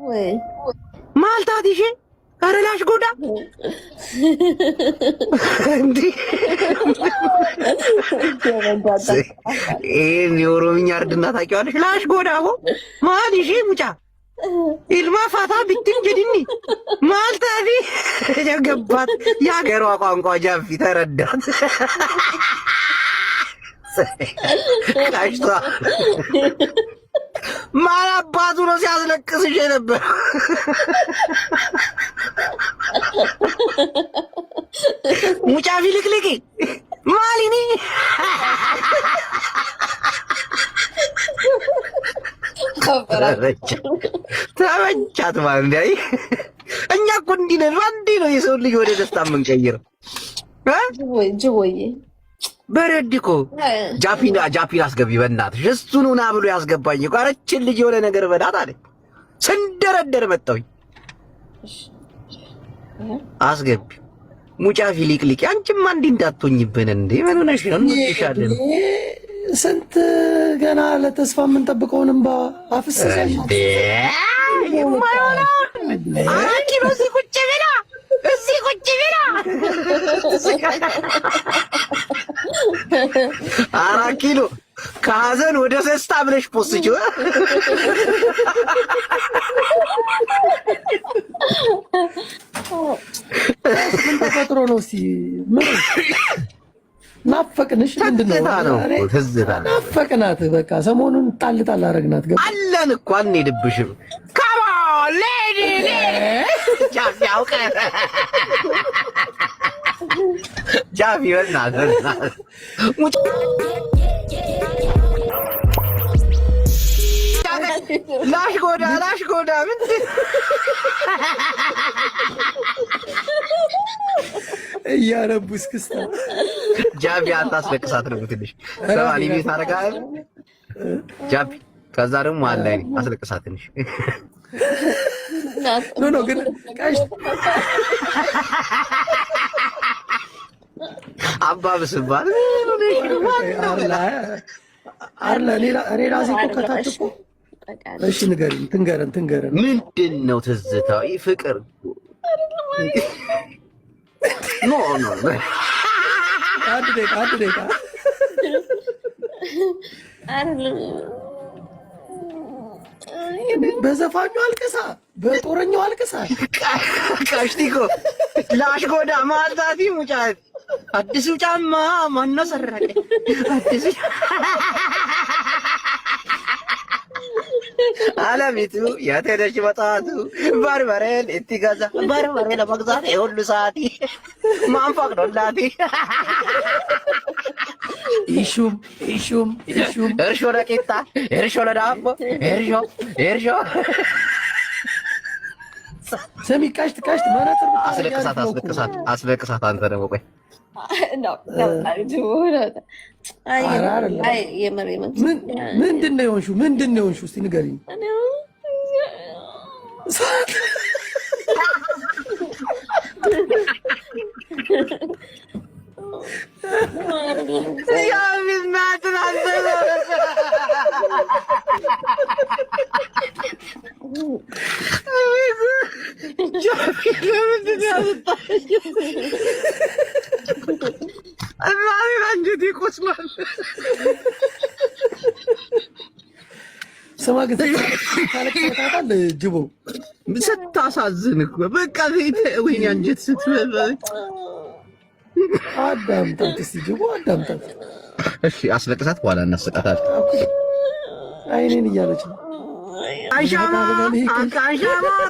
ወይ ማልታዲሽ አረላሽ ጎዳ እንዴ የኦሮምኛ እርድና ታውቂዋለሽ? ላሽ ጎዳቦ ማዲሽ ሙጫ ኢልማ ፋታ ቢትን ጀድኒ ማልታዲ የገባት የሀገሯ ቋንቋ ጃፊ ተረዳት። ካሽቷ ማን አባቱ ነው ሲያስለቅስሽ የነበረው? ሙጫ ፊልክልኪ ማሊኒ ተመቻት ማለት እንዴ? እኛ እኮ እንዲህ ነን። አንዴ ነው የሰው ልጅ ወደ ደስታ የምንቀይረው። ጅቦዬ በረድ እኮ ጃፒን አስገቢ በእናትሽ። እሱን ና ብሎ ያስገባኝ እኮ አረችን ልጅ የሆነ ነገር በዳት አለ። ስንደረደር መጣሁኝ። አስገቢ ሙጫ ፊሊቅሊቅ። አንቺማ እንዲህ እንዳትሆኝብን እንዴ! ምን ሆነሽ ነው? እንውጥሻለን። ስንት ገና ለተስፋ የምንጠብቀውን እንባ አፍስሰሽ አራኪ ነው እዚህ ቁጭ ብላ አራት ኪሎ ከሀዘን ወደ ደስታ ብለሽ ፖስችው። ምን ተፈጥሮ ነው? እስኪ ምን ናፈቅንሽ? ምንድነው? ትዝታ ነው። ናፈቅናት። በቃ ሰሞኑን ጣል አረግናት። አለን እኮ አንሄድብሽም። ካሞን ሌዲ ጃፊ አውቀ ጃፊ በእናትህ ላሽ ጎዳ ምን እያረቡ እስክስታ ጃቢ አታስለቅሳት ነው ትንሽ ሰማኒ ቤት አረጋል ጃቢ። ከዛ ደግሞ አላይ አስለቅሳት ትንሽ ኖ ግን ካሽ አባብስባል አርላ እኔ ራሴ እኮ ከታች እኮ እሺ ንገሪኝ፣ ትንገረን ምንድን ነው ትዝታው? ፍቅር ኖ አንድ ደቂቃ በዘፋኙ አልቅሳ በጦረኛው አልቅሳ ካሽቲኮ ላሽ ጎዳ ማልታቲ ሙጫት አዲሱ ጫማ ማነው ሰረቀ? አዲሱ አለሚቱ የት ሄደች በጠዋቱ? በርበሬን እትገዛ በርበሬ ለመግዛት የሁሉ ሰዓት ማን ፈቅዶላት? ኢሹም እርሾ ለቂጣ እርሾ ለዳቦ እርሾ ሰሚ ካሽት መነጽር አስለቅሳት። አንተ ደግሞ ቆይ ምንድን ነው የሆንሽው? እስኪ ንገሪኝ። አንጀቴ ቆስሏል። ስማ ግን ታለቅሳታል ጅቦ ስታሳዝን እኮ በቃ ወይኔ አንጀት ስትበላ አዳምጣት እስኪ ጅቦ አዳምጣት። እሺ አስለቅሳት፣ በኋላ እናስቃታለን። አይኔን እያለች ነው። አንሻማ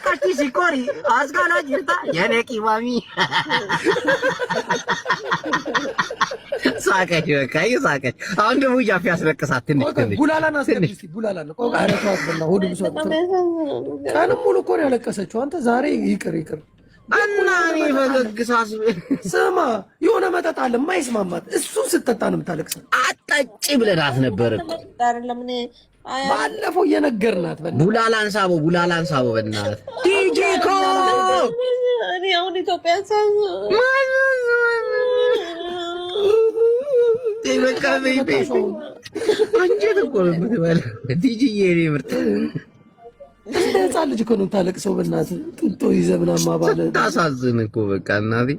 ካቲ ሲኮሪ አስጋና ጅርታ የኔ ቂማሚ ሳቀች። በቃ ሳቀች። አሁን ደግሞ ጃፊ አስለቅሳት ትንሽ ቡላላን አስለቅስ እስኪ ቡላላን ቆይ አረቷት በላ ሆድ ብሷት ቀንም ሙሉ እኮ ነው ያለቀሰችው። አንተ ዛሬ ይቅር እና እኔ ፈገግ ሳስብ ስማ የሆነ መጠጥ አለ የማይስማማት እሱን ስትጠጣ ነው የምታለቅሰው። አጣጭ ብለናት ነበር እኮ ባለፈው እየነገርናት ቡላላን ሳበው በእናትህ ዲጄ እኮ እኔ አሁን ኢትዮጵያ ሳይ በቃ አንጀት እኮ ነው የምትበላው። ዲጄ የኔ ምርጥ እንደ ህፃን ልጅ እኮ ነው የምታለቅሰው። በእናትህ ጡጦ ይዘህ ምናምን ማባለ ታሳዝን እኮ በቃ እናቴ።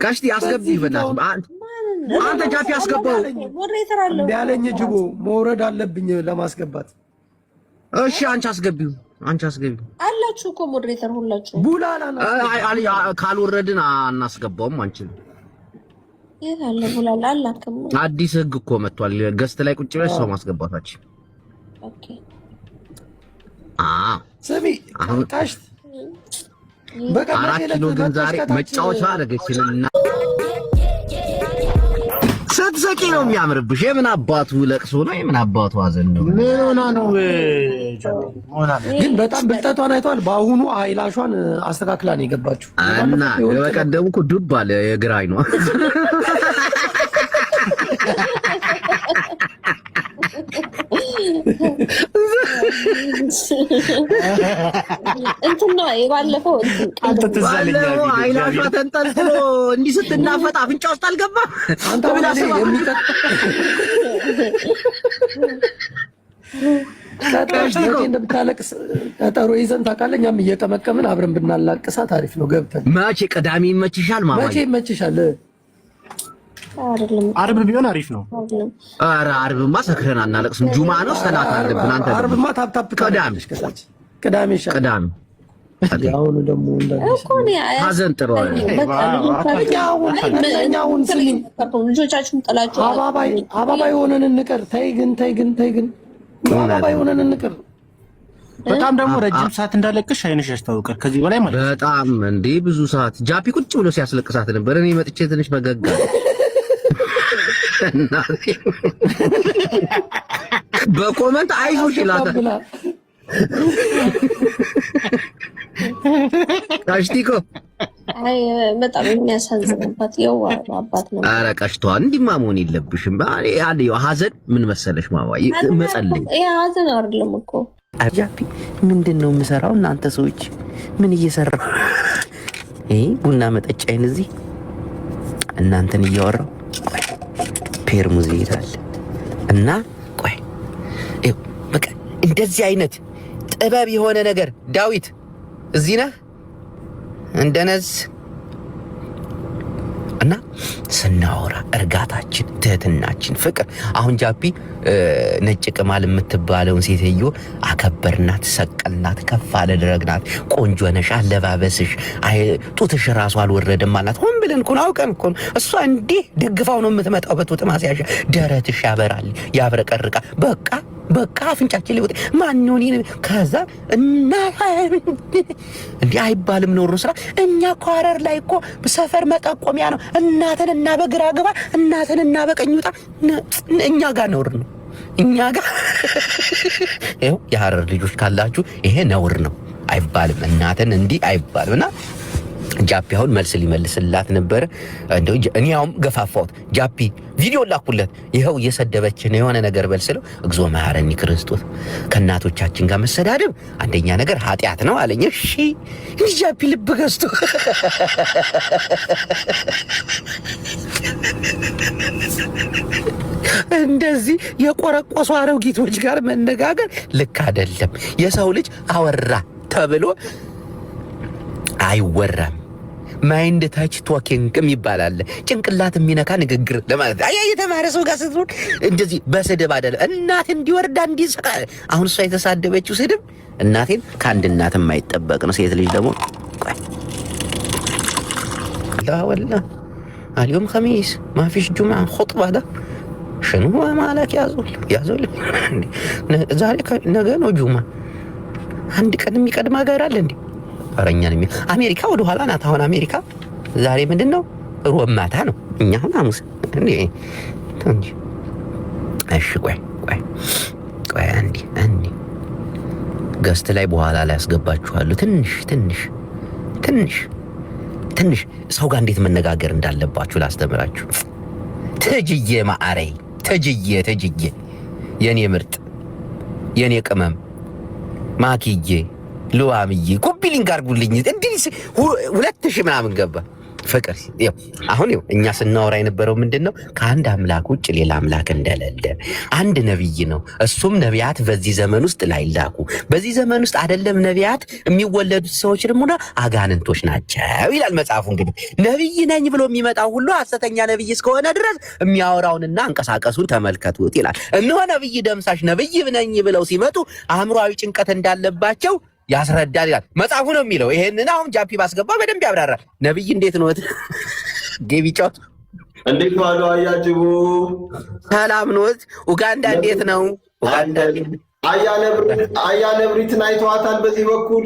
ጋሽቲ አስገቢ በእናትህ አንተ ጃፒ አስገባው እንደ ያለኝ ጅቦ መውረድ አለብኝ ለማስገባት። እሺ አንቺ አስገቢው አላችሁ እኮ ሞዴሬተር ሁላችሁ። ቡላላ ካልወረድን አናስገባውም አንችልም። የት አለ ቡላላ? አላከም አዲስ ህግ እኮ መጥቷል። ገስት ላይ ቁጭ ብለሽ ሰው ማስገባታችን። ኦኬ ስሚ ቃሽ በቃ 4 ኪሎ ግን ዛሬ መጫወቻ አደረገችልና ስትሰቂ ነው የሚያምርብሽ። የምን አባቱ ለቅሶ ነው? የምን አባቱ ሀዘን ነው? ምን ሆና ነው? ግን በጣም ብልጠቷን አይተዋል። በአሁኑ አይላሿን አስተካክላ ነው የገባችው እና በቀደሙ እኮ ዱብ አለ የግራኝ ነው እንትን ነው የባለፈው አይላሿ ተንጠልጥሎ እንዲህ ስትናፈጥ አፍንጫ ውስጥ አልገባ። አንተ እንደምታለቅስ ቀጠሮ ይዘን ታውቃለህ። እኛም እየቀመቀምን አብረን ብናላቅሳት አሪፍ ነው። ገብተን መቼ ቅዳሜ ይመችሻል? ማማ መቼ ይመችሻል? አርብ ቢሆን አሪፍ ነው። ኧረ አርብማ ሰክረን አናለቅስም። ጁማ ነው ሰላት አለብን። አንተ አርብማ ታፕታፕ ቅዳሜ ይሻላል። ቅዳሜ አሁን ደግሞ ሀዘን ጥሩ ልጆቻችሁን ጥላችሁ አባባይ ሆነን እንቅር። ተይ ግን አባባይ ሆነን እንቅር። በጣም ደግሞ ረጅም ሰዓት እንዳለቅሽ አይንሽ ያስታውቃል። ከዚህ በላይ ማለት በጣም እንዴ ብዙ ሰዓት ጃፒ ቁጭ ብሎ ሲያስለቅሳት ነበር። እኔ መጥቼ ትንሽ በገጋ በኮመንት አይዞሽ ይላታል። ቀሽቲኮ በጣም የሚያሳዝንባት የዋህ አባት ነው። ኧረ ቀሽቷ እንዲማ መሆን የለብሽም። ሀዘን ምን መሰለሽ ማዋይ መጸለይ ሀዘን አይደለም እኮ ጃፒ ምንድን ነው የምሰራው? እናንተ ሰዎች ምን እየሰራው? ቡና መጠጫዬን እዚህ እናንተን እያወራው ፔርሙዝ ይሄዳል እና ቆይ በቃ እንደዚህ አይነት ጥበብ የሆነ ነገር ዳዊት እዚህ ነህ እንደነዝ እና ስናወራ እርጋታችን፣ ትህትናችን፣ ፍቅር አሁን ጃፒ ነጭ ቅማል የምትባለውን ሴትዮ አከበርናት፣ ሰቀልናት፣ ከፍ አለ ድረግናት። ቆንጆ ነሽ፣ አለባበስሽ፣ ጡትሽ ራሱ አልወረደም አላት። ሆን ብለን እኮ ነው አውቀን እኮ ነው። እሷ እንዲህ ደግፋው ነው የምትመጣው። በጡት ማስያዣ ደረትሽ ያበራል፣ ያብረቀርቃል። በቃ አፍንጫችን ሊወጥ ማንሆን ከዛ እና እንዲህ አይባልም። ኖሮ ስራ እኛ እኮ ሐረር ላይ እኮ ሰፈር መጠቆሚያ ነው። እናትን እና በግራ ግባ፣ እናትን እና በቀኝ ውጣ። እኛ ጋር ነውር ነው። እኛ ጋር ይኸው የሐረር ልጆች ካላችሁ ይሄ ነውር ነው፣ አይባልም። እናትን እንዲህ አይባልም። እና ጃፒ አሁን መልስ ሊመልስላት ነበር። እንደው እኔ አሁን ገፋፋሁት። ጃፒ ቪዲዮ ላኩለት። ይኸው እየሰደበችን የሆነ ነገር በልስለው እግዚኦ መሐረኒ ክርስቶስ። ከእናቶቻችን ጋር መሰዳደብ አንደኛ ነገር ኃጢአት ነው አለኝ። እሺ እንዲህ ጃፒ ልብ ገዝቶ እንደዚህ የቆረቆሱ አሮጊቶች ጋር መነጋገር ልክ አይደለም። የሰው ልጅ አወራ ተብሎ አይወራም። ማይንድ ታች ቶኪንግ ይባላል። ጭንቅላት የሚነካ ንግግር ለማለት የተማረ ሰው ጋር ስትሆን እንደዚህ በስድብ አይደለም። እናት እንዲወርዳ እንዲሰቃ አሁን እሷ የተሳደበችው ስድብ እናቴን ከአንድ እናት የማይጠበቅ ነው። ሴት ልጅ ደግሞ ወላ اليوم خميس ما فيش جمعة خطبة ده شنو مالك يا زول ዛሬ ነገ ነው ጁማ አንድ ቀን የሚቀድም ሀገር አለ እንዴ? አረኛን አሜሪካ ወደ ኋላ ናት። አሁን አሜሪካ ዛሬ ምንድነው? ሮብ ማታ ነው። እኛ አሁን ሐሙስ እንዴ እንጂ እሺ ቆይ አንዴ ገስት ላይ በኋላ ላይ ያስገባችኋለሁ። ትንሽ ሰው ጋር እንዴት መነጋገር እንዳለባችሁ ላስተምራችሁ። ተጅዬ ማአሬ ተጅዬ የኔ ምርጥ የኔ ቅመም ማኪዬ ሉዋምዬ ኮፒ ሊንክ አድርጉልኝ። እንዴ 2000 ምናምን ገባ። ፍቅር አሁን እኛ ስናወራ የነበረው ምንድነው? ከአንድ አምላክ ውጭ ሌላ አምላክ እንደሌለ አንድ ነብይ ነው። እሱም ነቢያት በዚህ ዘመን ውስጥ ላይላኩ በዚህ ዘመን ውስጥ አይደለም ነቢያት የሚወለዱት ሰዎች ደግሞ አጋንንቶች ናቸው ይላል መጽሐፉ። እንግዲህ ነብይ ነኝ ብሎ የሚመጣው ሁሉ ሐሰተኛ ነብይ እስከሆነ ድረስ የሚያወራውንና አንቀሳቀሱን ተመልከቱት ይላል። እነሆ ነብይ ደምሳሽ ነብይ ነኝ ብለው ሲመጡ አእምሯዊ ጭንቀት እንዳለባቸው ያስረዳል ይላል መጽሐፉ ነው የሚለው። ይሄንን አሁን ጃፒ ባስገባ በደንብ ያብራራል። ነብይ እንዴት ነው ጌቢጫው እንዴት ዋሉ? አያጅቡ ሰላም ነዎት? ኡጋንዳ እንዴት ነው? ኡጋንዳ አያነብሪትን አይተዋታል? በዚህ በኩል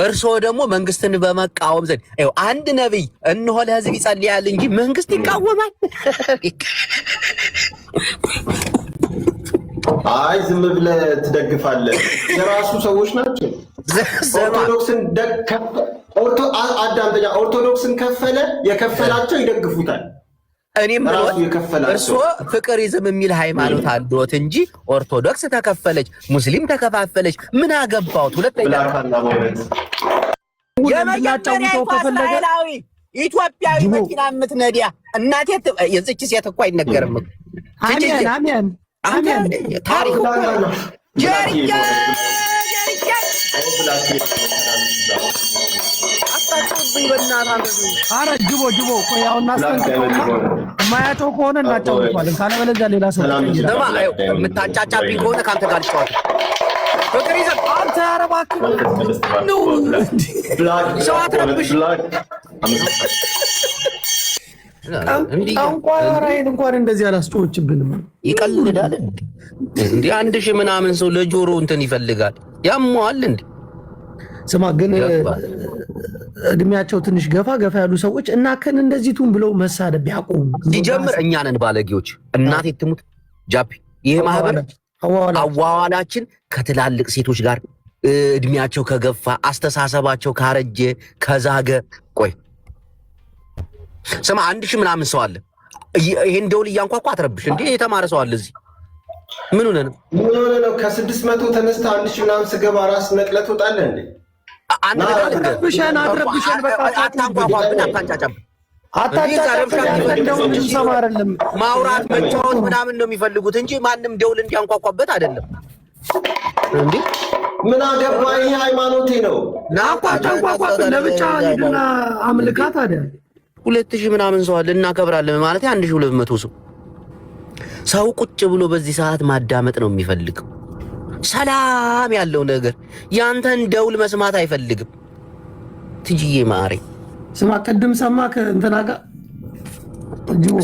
እርስዎ ደግሞ መንግስትን በመቃወም ዘንድ አንድ ነብይ እነሆ ለህዝብ ይጸልያል እንጂ መንግስት ይቃወማል? አይ ዝም ብለህ ትደግፋለህ። የራሱ ሰዎች ናቸው። ኦርቶዶክስን አዳምጠኛ ኦርቶዶክስን ከፈለ የከፈላቸው ይደግፉታል። እኔም እርስዎ ፍቅሪዝም የሚል ሃይማኖት አለዎት እንጂ ኦርቶዶክስ ተከፈለች ሙስሊም ተከፋፈለች ምን አገባዎት? ሁለተኛ ኢትዮጵያዊ መኪና የምትነዲያ እናቴ የዚች ሴት እኮ አይነገርም። አሜን አሜን አሜን ታሪክ ጀሪያ አረ ጅቦ ቆይ አሁን እናስጠንቅቀውና የማያቸው ከሆነ እናጫውተዋለን። ካለበለዚያ ሌላ ሰው የምታጫጫብኝ ከሆነ ከአንተ ጋር ልጫወት። ፍቅር ይዘን አንተ ኧረ እባክህ ነው ሰው አትረብሽ። ጠንቋራይን እንኳን እንደዚህ አላስጮችብንም። ይቀልዳል እንዴ? 1000 ምናምን ሰው ለጆሮ እንትን ይፈልጋል ያሟል እንዴ? ስማ ግን እድሜያቸው ትንሽ ገፋ ያሉ ሰዎች እና እንደዚህ ቱን ብለው መሳደብ ያቆሙ። ሲጀምር እኛ ነን ባለጌዎች። እናቴ ትሙት ጃፒ፣ ይሄ ማህበር አዋዋላችን ከትላልቅ ሴቶች ጋር እድሜያቸው ከገፋ አስተሳሰባቸው ካረጀ ከዛገ ቆይ ስማ 1000 ምናምን ሰው አለ። ይሄን ደውል እያንኳኳ አትረብሽ እንዴ? የተማረ ሰው አለ እዚህ። ምን ሆነ ነው ከ600 ተነስተ 1000 ምናምን ስገባ ራስ ነቅለት ወጣለ እንዴ? አንድ ነገር አትረብሸን በቃ አታንኳኳብን፣ አታንጫጫብን። ማውራት መጫወት ምናምን ነው የሚፈልጉት እንጂ ማንም ደውል እንዲያንኳኳበት አይደለም እንዴ? ምን አገባ? ይሄ ሃይማኖቴ ነው። ለብቻ ሄድና አምልካት አይደል? 2000 ምናምን ሰው አለ እናከብራለን ማለት 1200 ሰው ቁጭ ብሎ በዚህ ሰዓት ማዳመጥ ነው የሚፈልገው። ሰላም ያለው ነገር ያንተን ደውል መስማት አይፈልግም። ትጂዬ ማሬ ስማ፣ ቅድም ሰማክ እንትና ጋር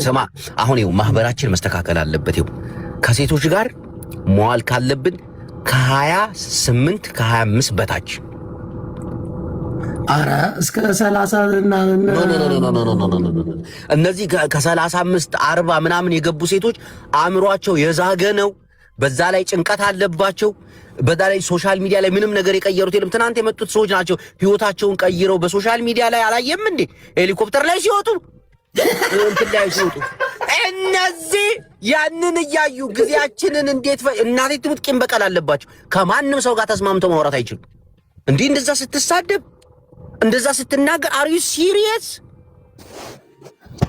ስማ። አሁን ይኸው ማህበራችን መስተካከል አለበት። ይኸው ከሴቶች ጋር መዋል ካለብን ከ28 ከ25 በታች አረ እስከ 30 እና እነዚህ ከ35 40 ምናምን የገቡ ሴቶች አእምሯቸው የዛገ ነው። በዛ ላይ ጭንቀት አለባቸው። በዛ ላይ ሶሻል ሚዲያ ላይ ምንም ነገር የቀየሩት የለም። ትናንት የመጡት ሰዎች ናቸው ህይወታቸውን ቀይረው በሶሻል ሚዲያ ላይ አላየም እንዴ? ሄሊኮፕተር ላይ ሲወጡ እንትን ላይ ሲወጡ እነዚህ ያንን እያዩ ጊዜያችንን እንዴት እናቴ ትሙት ቂም በቀል አለባቸው። ከማንም ሰው ጋር ተስማምተው ማውራት አይችሉም። እንዲህ እንደዛ ስትሳደብ እንደዛ ስትናገር አር ዩ ሲሪየስ?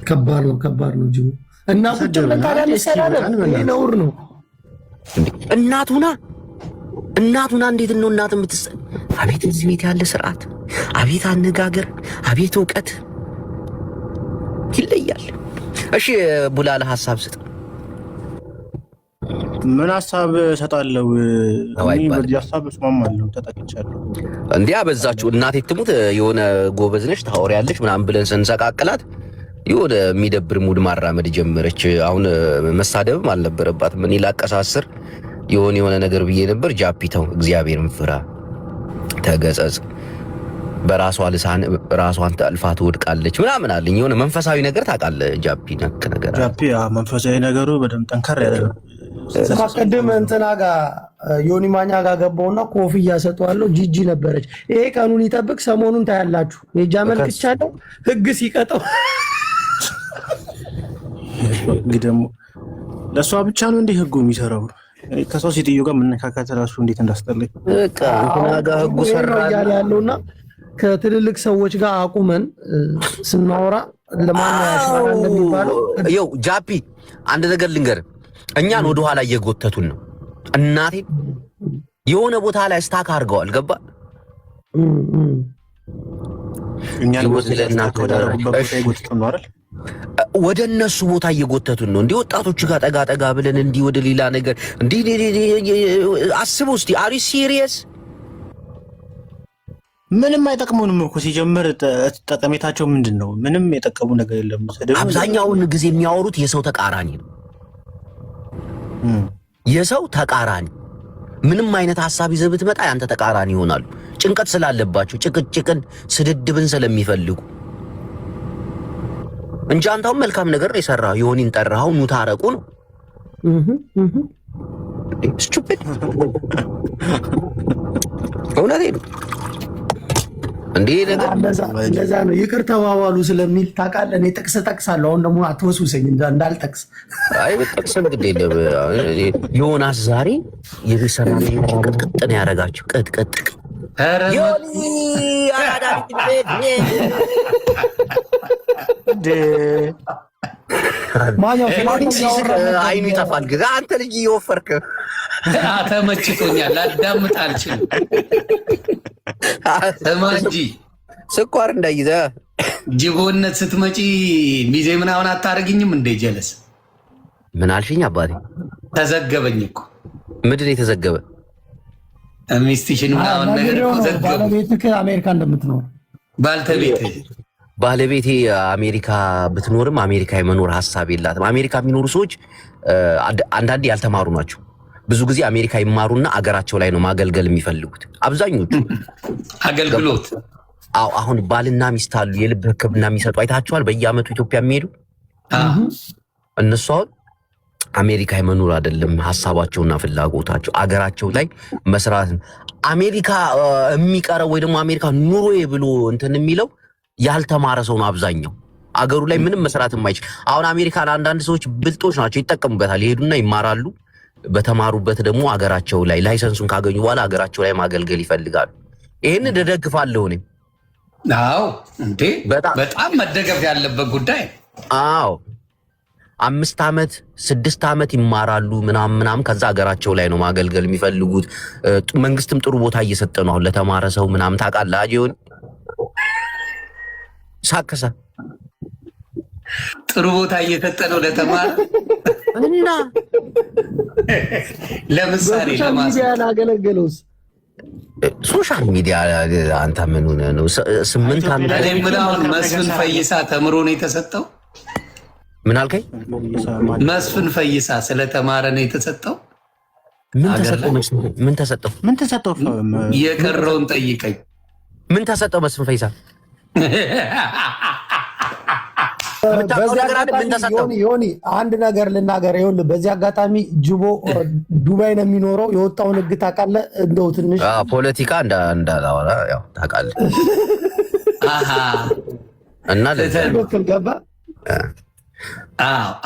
ከባድ ነው ጅሙ እና ቁጭ ብለን ታዲያ እንሰራለን። ነውር ነው። እናቱና እንዴት ነው እናት የምትሰ አቤት እዚህ ቤት ያለ ስርዓት፣ አቤት አነጋገር፣ አቤት እውቀት ይለያል። እሺ ቡላላ ሐሳብ ስጥ። ምን ሐሳብ ሰጣለው? እኔ በዚህ ሐሳብ እስማማለሁ። ተጠቅቻለሁ። እንዴ አበዛችሁ። እናቴ ትሙት የሆነ ጎበዝ ነሽ ታወሪያለሽ ምናምን ብለን ስንሰቃቅላት የሆነ የሚደብር ሙድ ማራመድ ጀመረች። አሁን መሳደብም አልነበረባትም። ምን ይላቀሳስር የሆነ ነገር ብዬ ነበር። ጃፒተው እግዚአብሔርን ፍራ፣ ተገጸጽ፣ በራሷ ልሳን ራሷን ተልፋ ትወድቃለች ምናምን አለኝ። የሆነ መንፈሳዊ ነገር ታውቃለህ ጃፒ ነክ ነገር ጃፒ መንፈሳዊ ነገሩ በደንብ ጠንከር ያለ ነው። ቅድም እንትና ጋር ዮኒ ማኛ ጋር ገባውና ኮፍያ ሰጠዋለሁ። ጂጂ ነበረች። ይሄ ቀኑን ይጠብቅ። ሰሞኑን ታያላችሁ። የጃ መልክቻለሁ ህግ ሲቀጠው እንግዲህ ደግሞ ለሷ ብቻ ነው እንዴ ህጉ የሚሰራው? ከሰው ሴትዮ ጋር መነካካት ራሱ እንዴት እንዳስጠላኝ በቃ እንትና ጋር ህጉ ሰራ ያለውና ከትልልቅ ሰዎች ጋር አቁመን ስናወራ ለማን ያሻራ እንደሚባለው ይኸው ጃፒ አንድ ነገር ልንገር፣ እኛን ወደ ኋላ እየጎተቱን ነው። እናቴ የሆነ ቦታ ላይ ስታክ አድርገዋል። ገባ እኛን ወደ እነሱ ቦታ እየጎተቱን ነው። እንዲህ ወጣቶች ጋር ጠጋ ጠጋ ብለን እንዲህ ወደ ሌላ ነገር እንዲህ አስበው እስቲ። አሪ ሲሪየስ? ምንም አይጠቅሙንም እኮ ሲጀምር። ጠቀሜታቸው ምንድን ነው? ምንም የጠቀሙ ነገር የለም። አብዛኛውን ጊዜ የሚያወሩት የሰው ተቃራኒ ነው። የሰው ተቃራኒ ምንም አይነት ሐሳብ ይዘህ ብትመጣ ያንተ ተቃራኒ ይሆናሉ። ጭንቀት ስላለባቸው ጭቅጭቅን፣ ስድድብን ስለሚፈልጉ እንጂ አንተም መልካም ነገር የሰራው ዮኒን ጠራኸው ኑ ታረቁ ነው። ስቱፒድ እውነቴን ነው እንዴ ነገር እንደዛ ነው። ይቅር ተባባሉ ስለሚል ታውቃለህ። እኔ ጥቅስ ጠቅሳለሁ። አሁን ደግሞ አትወሱሰኝ እንዳልጠቅስ። አይ በጥቅስ እንግዲህ ዮናስ ዛሬ የሚሰራ ቅጥቅጥ ነው ያደረጋቸው። ቅጥቅጥ ዮኒ አዳዳት አይኑ ይጠፋል። ግን አንተ ልጅ እየወፈርክ ተመችቶኛል። ላዳምጥ አልችልም። ስማ እንጂ ስኳር እንዳይዘ ጅቦነት ስትመጪ ሚዜ ምናምን አታደርግኝም እንዴ? ጀለስ ምን አልሽኝ አባቴ? ተዘገበኝ እኮ። ምንድን የተዘገበ? ሚስትሽን ምናምን ነገር እኮ ዘገቡ። ባለቤትህ አሜሪካ እንደምትኖር ባለቤቴ አሜሪካ ብትኖርም አሜሪካ የመኖር ሀሳብ የላትም። አሜሪካ የሚኖሩ ሰዎች አንዳንዴ ያልተማሩ ናቸው። ብዙ ጊዜ አሜሪካ ይማሩና አገራቸው ላይ ነው ማገልገል የሚፈልጉት አብዛኞቹ። አገልግሎት አዎ። አሁን ባልና ሚስት አሉ የልብ ሕክምና የሚሰጡ አይታቸዋል። በየአመቱ ኢትዮጵያ የሚሄዱ እነሱ አሁን አሜሪካ የመኖር አይደለም ሀሳባቸውና ፍላጎታቸው አገራቸው ላይ መስራት። አሜሪካ የሚቀረው ወይ ደግሞ አሜሪካ ኑሮዬ ብሎ እንትን የሚለው ያልተማረ ሰው ነው አብዛኛው። አገሩ ላይ ምንም መስራት የማይችል አሁን አሜሪካን አንዳንድ ሰዎች ብልጦች ናቸው፣ ይጠቀሙበታል። ይሄዱና ይማራሉ። በተማሩበት ደግሞ አገራቸው ላይ ላይሰንሱን ካገኙ በኋላ አገራቸው ላይ ማገልገል ይፈልጋሉ። ይሄን ደግፋለሁ እኔ። አዎ እንዴ በጣም መደገፍ ያለበት ጉዳይ። አዎ 5 ዓመት 6 ዓመት ይማራሉ ምናምን ከዛ አገራቸው ላይ ነው ማገልገል የሚፈልጉት። መንግስትም ጥሩ ቦታ እየሰጠ ነው አሁን ለተማረ ሰው ምናምን ታውቃለህ። አጂውን ሳከሳ ጥሩ ቦታ እየሰጠ ነው ለተማረ እና ለምሳሌ ለማሳያ አገለገሉስ ሶሻል ሚዲያ አንተ ምን ሆነ ነው 8 ዓመት ምናምን መስፍን ፈይሳ ተምሮ ነው የተሰጠው። ምን አልከኝ? መስፍን ፈይሳ ስለተማረ ነው የተሰጠው። ምን ተሰጠው? የቀረውን ጠይቀኝ። ምን ተሰጠው መስፍን ፈይሳ? ዮኒ አንድ ነገር ልናገር። ይኸውልህ በዚህ አጋጣሚ ጅቦ ዱባይ ነው የሚኖረው። የወጣውን ህግ ታውቃለህ? እንደው ትንሽ ፖለቲካ እንዳላወራ ያው ታውቃለህ። እና ለዚህ ገባ።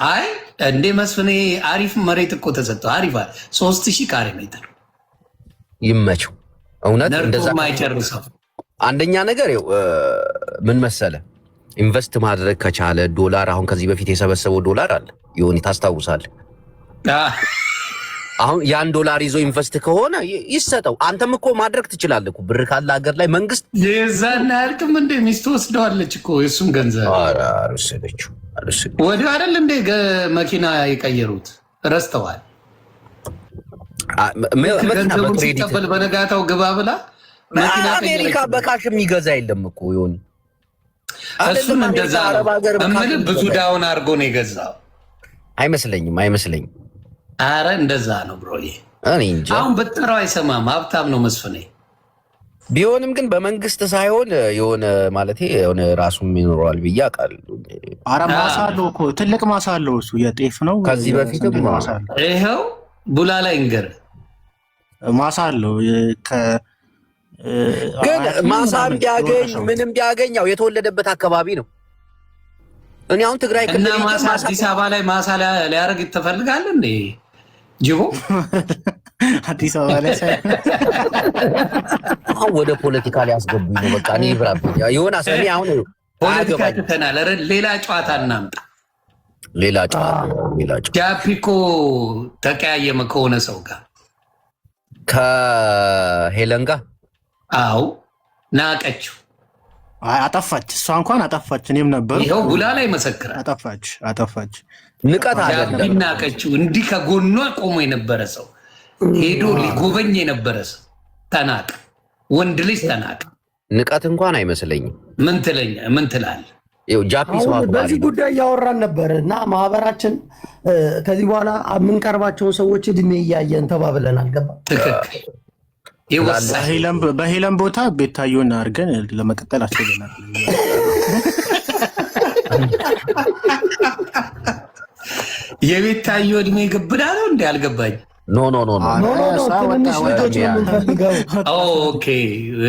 አይ እንዴ መስፍኔ አሪፍ መሬት እኮ ተሰጠው። አሪፍ 3000 ካሬ ሜትር ይመቸው። እውነት እንደዛ ማይጨርሰው አንደኛ ነገር ምን መሰለ ኢንቨስት ማድረግ ከቻለ ዶላር አሁን ከዚህ በፊት የሰበሰበው ዶላር አለ ዮኒ ታስታውሳለህ? አሁን ያን ዶላር ይዞ ኢንቨስት ከሆነ ይሰጠው። አንተም እኮ ማድረግ ትችላለህ እኮ ብር ካለ ሀገር ላይ መንግስት የዛን ያልክም እንደ ሚስት ወስደዋለች እኮ የሱን ገንዘብ አልወሰደችው። ወዲህ አይደል እንደ መኪና የቀየሩት ረስተዋል። ገንዘቡን ሲቀበል በነጋታው ግባ ብላ መኪና አሜሪካ በካሽ የሚገዛ የለም እኮ ዮኒ። እሱም እንደዛ ነው። ብዙ ዳውን አድርጎ ነው የገዛው። አይመስለኝም። አረ እንደዛ ነው ብሮዬ። እኔ እንጃ። አሁን ብትጠራው አይሰማም። ሀብታም ነው መስፍኔ። ቢሆንም ግን በመንግስት ሳይሆን የሆነ ማለቴ የሆነ ራሱም ይኖረዋል ብዬ አውቃለሁ። አረ ማሳ አለው እኮ ትልቅ ማሳ አለው። እሱ የጤፍ ነው። ከዚህ በፊትም ማሳ አለው። ይኸው ቡላ ላይ እንገር ማሳ አለው። ግን ማሳም ቢያገኝ ምንም ቢያገኝ ያው የተወለደበት አካባቢ ነው። እኔ አሁን ትግራይ ክልል እና ማሳ አዲስ አበባ ላይ ማሳ ሊያደርግ ትፈልጋለህ እንዴ ጅቦ? አዲስ አበባ ላይ አሁን ወደ ፖለቲካ ሊያስገቡኝ ነው። በቃ እኔ ብራብኝ የሆነ አሰኒ አሁን ፖለቲካ ትተናል። ሌላ ጨዋታ እናምጣ። ሌላ ጨዋታ ጃፒ እኮ ተቀያየመ ከሆነ ሰው ጋር ከሄለን ጋር። አዎ ናቀችው። አጠፋች። እሷ እንኳን አጠፋች። እኔም ነበር። ይኸው ቡላ ላይ መሰክራል። አጠፋች። ንቀት አይደለም። ናቀችው። እንዲህ ከጎኗ ቆሞ የነበረ ሰው ሄዶ ሊጎበኝ የነበረ ሰው ተናቀ። ወንድ ልጅ ተናቀ። ንቀት እንኳን አይመስለኝም። ምን ትላለህ? በዚህ ጉዳይ እያወራን ነበር እና ማህበራችን ከዚህ በኋላ የምንቀርባቸውን ሰዎች እድሜ እያየን ተባብለናል። ገባ? ትክክል። በሄለን ቦታ ቤታዮን አድርገን ለመቀጠል አስበናል። የቤታዮ እድሜ ግብዳ ነው እንዴ? አልገባኝ። ኖ ትንንሽ ልጆች የምንፈልገው ኦኬ፣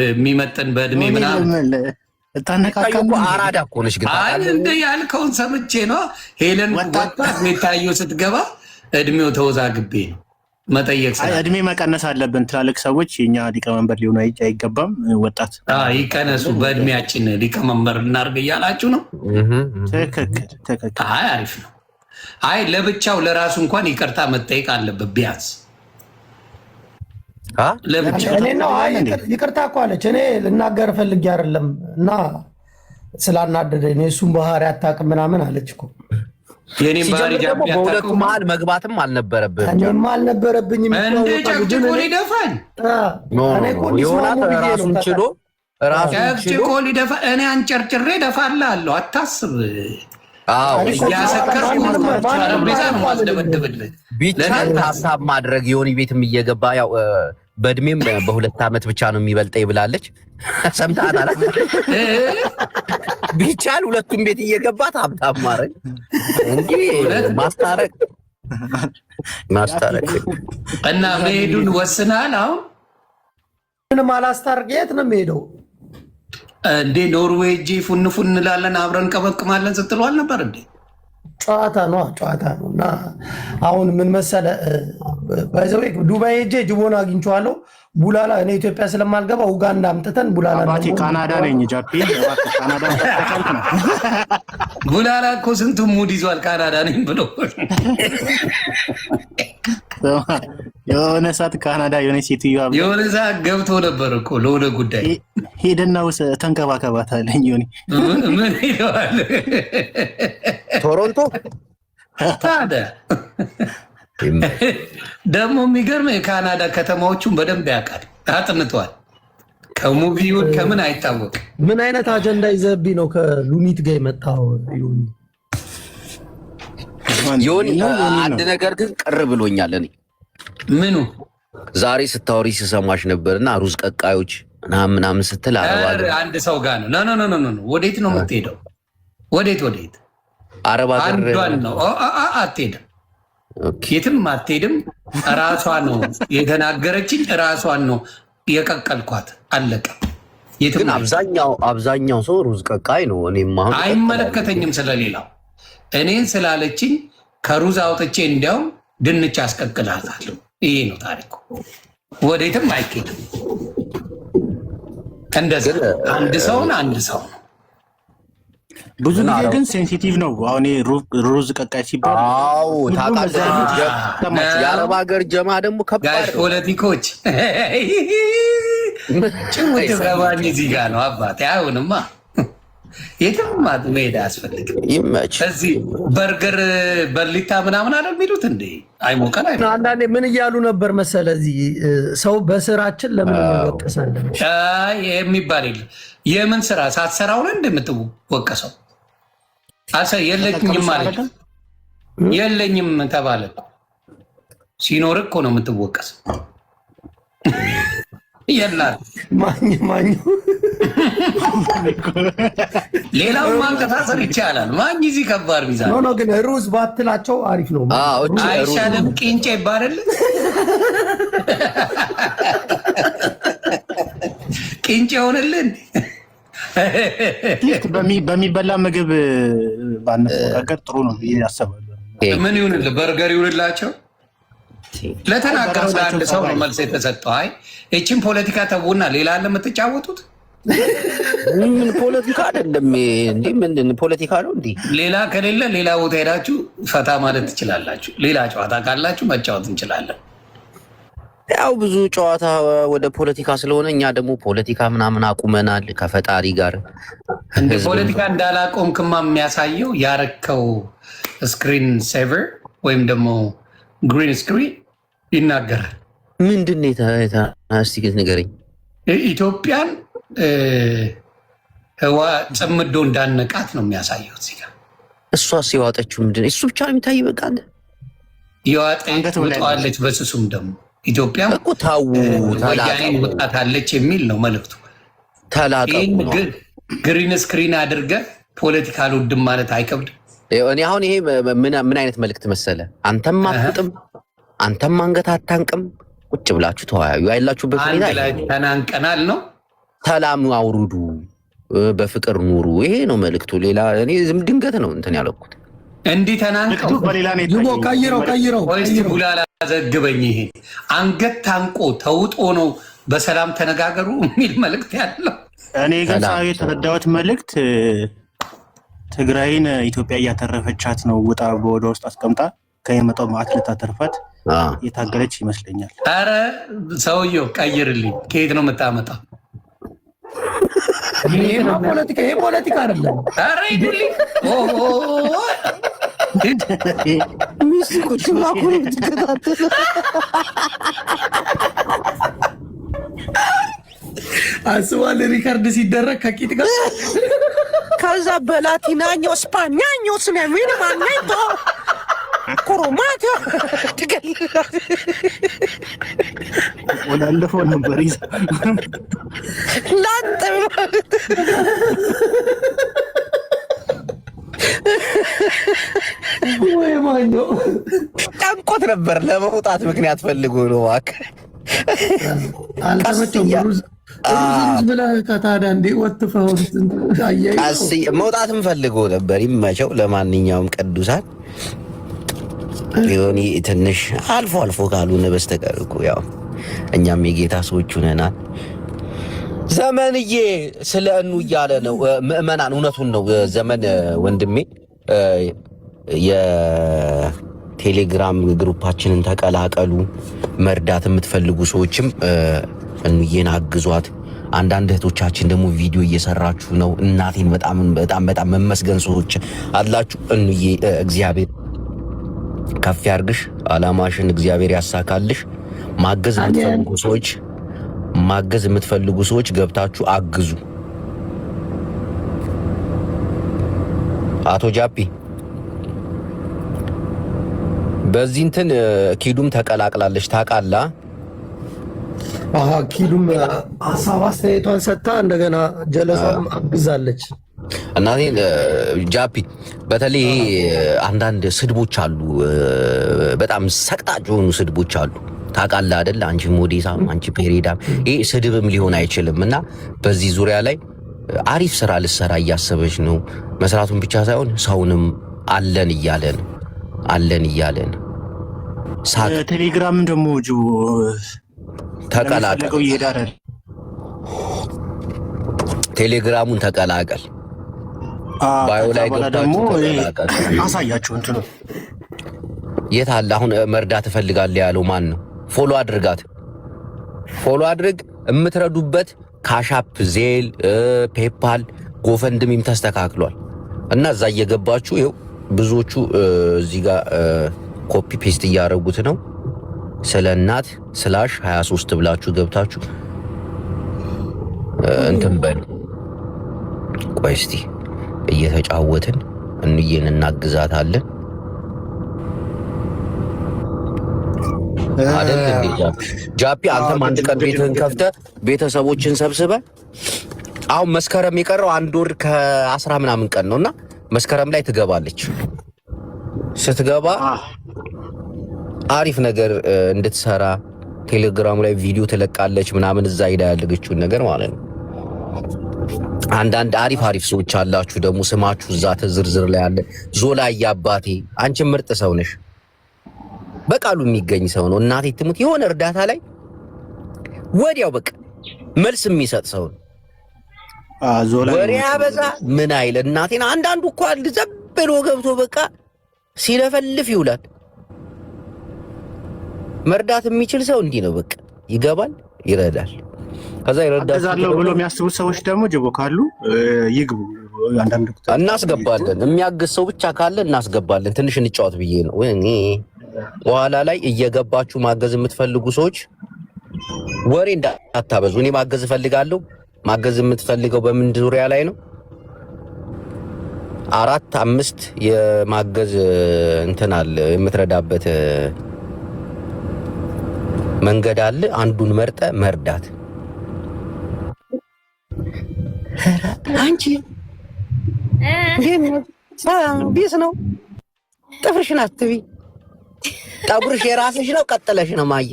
የሚመጥን በእድሜ ምናምን አራዳ እኮ ነሽ። ግን እንደ ያልከውን ሰምቼ ነው። ሄለን ወጣ ቤታዮ ስትገባ እድሜው ተወዛግቤ ነው መጠየቅ። እድሜ መቀነስ አለብን። ትላልቅ ሰዎች የኛ ሊቀመንበር ሊሆኑ አይገባም። ወጣት ይቀነሱ፣ በእድሜያችን ሊቀመንበር እናድርግ እያላችሁ ነው። ትክክል። አሪፍ ነው። ለብቻው ለራሱ እንኳን ይቅርታ መጠየቅ አለበት ቢያንስ ይቅርታ እኮ አለች። እኔ ልናገር ፈልጌ አይደለም እና ስላናደደኝ እሱን ባህሪ አታውቅም ምናምን አለች እኮ። በሁለቱ መሀል መግባትም አልነበረብህም። እኔማ አልነበረብኝም። ጨቅጭቆ ሊደፋኝ ራሱን ችሎ ጨቅጭቆ ሊደፋ እኔ አንጨርጭሬ ደፋልህ አለው። አታስብ። ቢቻል ሀሳብ ማድረግ የሆነ ቤትም እየገባ ያው በእድሜም በ2 ዓመት ብቻ ነው የሚበልጠኝ ብላለች። ሰምተሃል? ቢቻል ሁለቱም ቤት እየገባ ታብታብ ማድረግ እንጂ ማስታረቅ እና መሄዱን ወስናል። አሁን ምንም አላስታርቅ። የት ነው የሚሄደው እንዴ? ኖርዌይ እጄ ፉን እንላለን አብረን ቀበቅማለን ስትሉ አልነበር እንዴ? ጨዋታ ነው እና አሁን ምን መሰለ ባይዘዌ ዱባይ ሄጄ ጅቦን አግኝቼዋለሁ። ቡላላ እኔ ኢትዮጵያ ስለማልገባ ኡጋንዳ አምጥተን ቡላላ አባቴ ካናዳ ነኝ። ጃፒ ካናዳ ነው። ቡላላ እኮ ስንቱ ሙድ ይዟል ካናዳ ነኝ ብሎ የሆነ ሰዓት ካናዳ የሆነ ሴትዮዋ የሆነ ሰዓት ገብቶ ነበር እኮ ለሆነ ጉዳይ ሄደና ተንከባከባት አለኝ። ምን ይለዋል? ቶሮንቶ ታዲያ ደግሞ የሚገርም የካናዳ ከተማዎቹን በደንብ ያውቃል፣ አጥንቷል። ከሙቪውን ከምን አይታወቅም። ምን አይነት አጀንዳ ይዘህብኝ ነው ከሉኒት ጋር የመጣው? አንድ ነገር ግን ቅር ብሎኛል። እኔ ምኑ ዛሬ ስታወሪ ስሰማሽ ነበርና ሩዝ ቀቃዮች ምናምን ስትል አንድ ሰው ጋር ነው። ኖ ወዴት ነው የምትሄደው? ወዴት አረብ ሀገር አንዷን ነው። አትሄድም፣ የትም አትሄድም። ራሷ ነው የተናገረችኝ፣ ራሷን ነው የቀቀልኳት። አለቀ። ግን አብዛኛው ሰው ሩዝ ቀቃይ ነው። እኔም አሁን አይመለከተኝም ስለሌላው። እኔን ስላለችኝ ከሩዝ አውጥቼ እንዲያውም ድንች አስቀቅላታለሁ። ይሄ ነው ታሪኩ። ወዴትም አይኬድም። እንደዚህ አንድ ሰው ነው። ብዙ ጊዜ ግን ሴንሲቲቭ ነው። አሁን ሩዝ ቀቃይ ሲባል ታውቃለህ። የአረብ ሀገር ጀማ ደግሞ ከባድ ፖለቲኮች ጭውት ገባኝ እዚህ ጋር ነው አባቴ። አሁንማ የትም መሄድ አያስፈልግም። እዚህ በርገር በሊታ ምናምን አይደል የሚሉት እንዴ? አይሞቀን አይደል? አንዳንዴ ምን እያሉ ነበር መሰለ፣ እዚህ ሰው በስራችን ለምን እንወቀሳለን የሚባል የለም። የምን ስራ ሳትሰራው ነው እንደምትወቀሰው? የለኝም ማለት የለኝም ተባለ። ሲኖር እኮ ነው የምትወቀሰው። የላት ማኝ ሌላውን ማንቀሳሰር ይቻላል። ማኝ እዚህ ከባድ ሚዛን ነው። ግን ሩዝ ባትላቸው አሪፍ ነው። አይሻልም? ቂንጬ ይባላል። ቂንጬ ሆነልን። በሚበላ ምግብ ባነጋገር ጥሩ ነው ያሰባሉ። ምን ይሁንልህ? በርገር ይሁንላቸው። ለተናገረው ለአንድ ሰው ነው መልስ የተሰጠው። አይ እቺን ፖለቲካ ተውና ሌላ አለ የምትጫወቱት ምን ፖለቲካ አይደለም እንዴ? ምን ፖለቲካ ነው እንዴ? ሌላ ከሌለ ሌላ ቦታ ሄዳችሁ ፈታ ማለት ትችላላችሁ። ሌላ ጨዋታ ካላችሁ መጫወት እንችላለን። ያው ብዙ ጨዋታ ወደ ፖለቲካ ስለሆነ እኛ ደግሞ ፖለቲካ ምናምን አቁመናል ከፈጣሪ ጋር። እንደ ፖለቲካ እንዳላቆምክማ የሚያሳየው ያረከው ስክሪን ሴቨር ወይም ደግሞ ግሪን ስክሪን ይናገራል። ምንድን ነው እስቲ ንገረኝ። ኢትዮጵያን ህዋ ጽምዶ እንዳነቃት ነው የሚያሳየው እዚህ ጋር። እሷስ የዋጠችው ምንድን ነው? እሱ ብቻ ነው የሚታይ። በቃ የዋጠች ውጠዋለች። በስሱም ደግሞ ኢትዮጵያ እኮ ታው ወያኔን ውጣታለች የሚል ነው መልእክቱ። ይህን ግሪን ስክሪን አድርገህ ፖለቲካ አልወድም ማለት አይከብድም። እኔ አሁን ይሄ ምን አይነት መልእክት መሰለ? አንተም አትጥም፣ አንተም አንገት አታንቅም። ቁጭ ብላችሁ ተወያዩ። አይላችሁበት ሁኔታ አንድ ላይ ተናንቀናል ነው። ሰላም አውርዱ፣ በፍቅር ኑሩ። ይሄ ነው መልእክቱ። ሌላ እኔ ዝም ድንገት ነው እንትን ያለኩት። እንዲህ ተናንቀው ቀይረው ወይስ ቡላላ ዘግበኝ። ይሄ አንገት ታንቆ ተውጦ ነው በሰላም ተነጋገሩ የሚል መልእክት ያለው። እኔ ግን የተረዳሁት መልእክት ትግራይን ኢትዮጵያ እያተረፈቻት ነው። ውጣ በወደ ውስጥ አስቀምጣ ከየመጣው ማዕት ልታተርፋት የታገለች ይመስለኛል። አረ ሰውየው ቀይርልኝ። ከየት ነው የምታመጣው? ይሄ ፖለቲካ አይደለም። አረ ይዱልኝ። ሚስኩ ማኩሩ ትከታተል አስዋል ሪካርድ ሲደረግ ከቂጥ ጋር ከዛ በላቲናኞ ስፓኛኞ ስለሚል ማነቶ ኮሮማቶ ወላለፈው ነበር ይዛ ላንተ ወይ ማኞ ጨንቆት ነበር። ለመውጣት ምክንያት ፈልጎ ነው። እባክህ አልተመቸውም። ሩዝ ብለህ ከታዲያ እንዴ ወጥፈው መውጣትም ፈልጎ ነበር። ይመቸው። ለማንኛውም ቅዱሳን ሊሆን ትንሽ አልፎ አልፎ ካልሆነ በስተቀር እኮ ያው እኛም የጌታ ሰዎች ሆነናል። ዘመንዬ ስለ እኑ እያለ ነው። ምእመናን እውነቱን ነው። ዘመን ወንድሜ የቴሌግራም ግሩፓችንን ተቀላቀሉ። መርዳት የምትፈልጉ ሰዎችም እኑዬን አግዟት። አንዳንድ እህቶቻችን ደግሞ ቪዲዮ እየሰራችሁ ነው። እናቴን በጣም በጣም በጣም መመስገን ሰዎች አላችሁ። እኑዬ እግዚአብሔር ከፍ ያርግሽ፣ አላማሽን እግዚአብሔር ያሳካልሽ። ማገዝ የምትፈልጉ ሰዎች ገብታችሁ አግዙ። አቶ ጃፒ በዚህ እንትን ኪዱም ተቀላቅላለች ታውቃለህ? ኪዱም ሀሳብ አስተያየቷን ሰጥታ እንደገና ጀለሷም አግዛለች። እናቴ ጃፒ በተለይ አንዳንድ ስድቦች አሉ፣ በጣም ሰቅጣጭ የሆኑ ስድቦች አሉ። ታውቃለህ አይደል? አንቺ ሞዴሳ፣ አንቺ ፔሬዳ፣ ይሄ ስድብም ሊሆን አይችልም። እና በዚህ ዙሪያ ላይ አሪፍ ስራ ልሰራ እያሰበች ነው። መስራቱን ብቻ ሳይሆን ሰውንም አለን እያለን ቴሌግራም ደግሞ ተቀላቀል፣ ቴሌግራሙን ተቀላቀል። ባዮ ላይ ደግሞ አሳያችሁ እንትኑ የት አለ? አሁን መርዳት እፈልጋለሁ ያለው ማን ነው? ፎሎ አድርጋት፣ ፎሎ አድርግ። የምትረዱበት ካሻፕ፣ ዜል፣ ፔፓል፣ ጎፈንድሚም ተስተካክሏል እና እዛ እየገባችሁ ይኸው ብዙዎቹ እዚህ ጋር ኮፒ ፔስት እያደረጉት ነው። ስለ እናት /23 ብላችሁ ገብታችሁ እንትን በሉ። ቆይ እስቲ እየተጫወትን እንዬን እናግዛታለን አይደል እንዴ? ጃፒ አንተም አንድ ቀን ቤትህን ከፍተህ ቤተሰቦችን ሰብስበህ አሁን መስከረም የቀረው 1 ወር ከ10 ምናምን ቀን ነውና መስከረም ላይ ትገባለች። ስትገባ አሪፍ ነገር እንድትሰራ ቴሌግራም ላይ ቪዲዮ ትለቃለች ምናምን፣ እዛ ሄዳ ያለገችውን ነገር ማለት ነው። አንዳንድ አሪፍ ሰዎች አላችሁ ደግሞ ስማችሁ እዛ ተዝርዝር ላይ አለ። ዞላ ያባቴ አንቺ ምርጥ ሰው ነሽ። በቃሉ የሚገኝ ሰው ነው። እናቴ ትሙት የሆነ እርዳታ ላይ ወዲያው በቃ መልስ የሚሰጥ ሰው ነው። ወሬ ያበዛ ምን አይል እናቴን። አንዳንዱ እኮ አለ ዘብሎ ገብቶ በቃ ሲለፈልፍ ይውላል። መርዳት የሚችል ሰው እንዲህ ነው በቃ ይገባል፣ ይረዳል። ከዛ ይረዳል ብሎ የሚያስቡት ሰዎች ደግሞ ጅቦ ካሉ ይግቡ። አንዳንድ እናስገባለን። የሚያግዝ ሰው ብቻ ካለ እናስገባለን። ትንሽ እንጫወት ብዬ ነው። ወይኔ በኋላ ላይ እየገባችሁ ማገዝ የምትፈልጉ ሰዎች ወሬ እንዳታበዙ። እኔ ማገዝ እፈልጋለሁ። ማገዝ የምትፈልገው በምን ዙሪያ ላይ ነው? 4 5 የማገዝ እንትን አለ፣ የምትረዳበት መንገድ አለ። አንዱን መርጠ መርዳት። አንቺ ቢስ ነው ጥፍርሽን አትቢ። ጠጉርሽ የራስሽ ነው ቀጥለሽ ነው ማየ?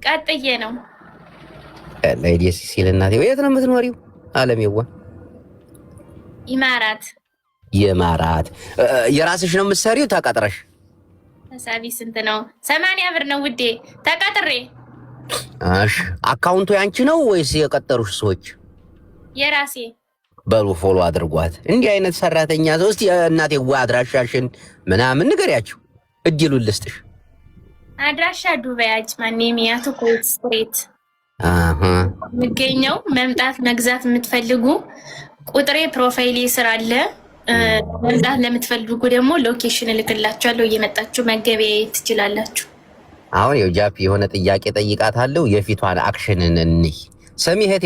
ቀጥዬ ነው። ለዲስ ሲል እናቴ የት ነው የምትኖሪው? አለምየዋ ኢማራት። የማራት የራስሽ ነው የምትሰሪው ተቀጥረሽ? ተሳቢ ስንት ነው? 80 ብር ነው ውዴ ተቀጥሬ። እሺ አካውንቱ ያንቺ ነው ወይስ የቀጠሩሽ ሰዎች? የራሴ። በሉ ፎሎ አድርጓት። እንዲህ አይነት ሰራተኛ ሰው እስቲ እናቴ አድራሻሽን ምናምን ንገሪያቸው። እድሉን ልስጥሽ። አድራሻ ዱባይ አጅማን የሚያቱ ኮት ስትሬት ምገኘው። መምጣት መግዛት የምትፈልጉ ቁጥሬ ፕሮፋይሌ ስር አለ። መምጣት ለምትፈልጉ ደግሞ ሎኬሽን እልክላችኋለሁ። እየመጣችሁ መገበያየት ትችላላችሁ። አሁን ያው ጃፒ የሆነ ጥያቄ ጠይቃታለሁ። የፊቷን አክሽንን እንይ። ስሚ እህቴ፣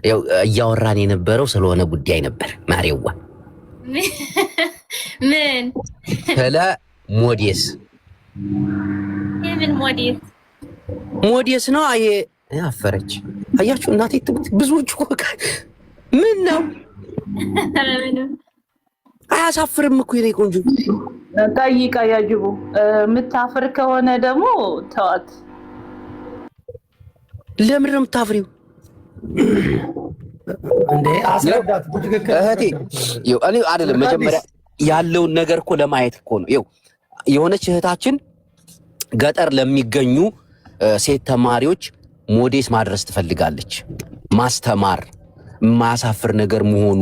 ያው እያወራን የነበረው ስለሆነ ጉዳይ ነበር ማሬዋ። ምን ስለ ሞዴስ? የምን ሞዴስ? ሞዴስ ነው። አይ አፈረች። አያችሁ እናቴ ትሙት ብዙዎች እኮ ምን ነው አያሳፍርም እኮ የኔ ቆንጆ። ጠይቃ ያጅቡ የምታፍር ከሆነ ደግሞ ተዋት። ለምን ነው የምታፍሪው እንዴ? አስረዳት በትክክል እህቴ። ይኸው እኔ አይደለም መጀመሪያ ያለውን ነገር እኮ ለማየት እኮ ነው። ይኸው የሆነች እህታችን ገጠር ለሚገኙ ሴት ተማሪዎች ሞዴስ ማድረስ ትፈልጋለች። ማስተማር ማሳፍር ነገር መሆኑ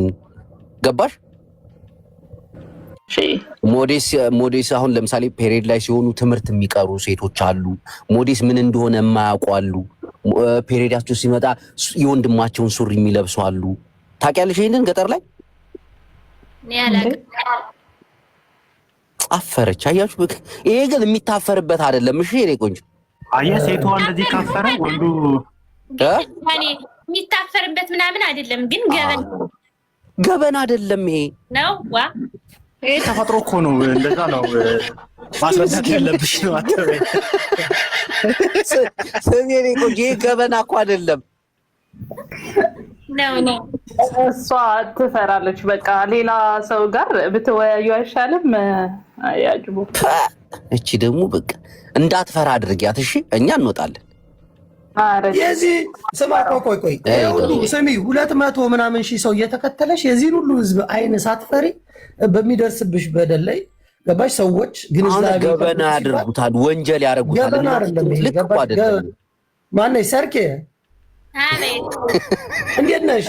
ገባሽ? ሞዴስ አሁን ለምሳሌ ፔሪድ ላይ ሲሆኑ ትምህርት የሚቀሩ ሴቶች አሉ። ሞዴስ ምን እንደሆነ የማያውቁ አሉ። ፔሪዳቸው ሲመጣ የወንድማቸውን ሱሪ የሚለብሱ አሉ። ታውቂያለሽ ይሄንን ገጠር ላይ? አፈረች። አያችሁ፣ ይሄ ግን የሚታፈርበት አይደለም። እሺ የኔ ቆንጆ፣ አየህ ሴቷ እንደዚህ ካፈረ ወንዱ የሚታፈርበት ምናምን አይደለም። ግን ገበና አይደለም ይሄ ነው። ዋ ይሄ ተፈጥሮ እኮ ነው። እንደዛ ነው ማስረዳት ያለብሽ ነው። አትበይ ስሚ የኔ ቆንጆ፣ ይሄ ገበና እኮ አይደለም ነው። እሷ ትፈራለች። በቃ ሌላ ሰው ጋር ብትወያዩ አይሻልም? ያጅቡ እቺ ደግሞ በቃ እንዳትፈራ አድርጊያት። እሺ እኛ እንወጣለን። የዚህ ስማ፣ ቆይ ስሚ፣ 200 ምናምን ሺህ ሰው እየተከተለሽ የዚህን ሁሉ ህዝብ አይን ሳትፈሪ በሚደርስብሽ በደል ላይ ገባሽ? ሰዎች ግንዛቤ ገበና ያደርጉታል፣ ወንጀል ያደርጉታል። ገበና አይደለም ይሄ። ልክ አይደለም። ማነሽ ሰርኬ? እንዴት ነሽ?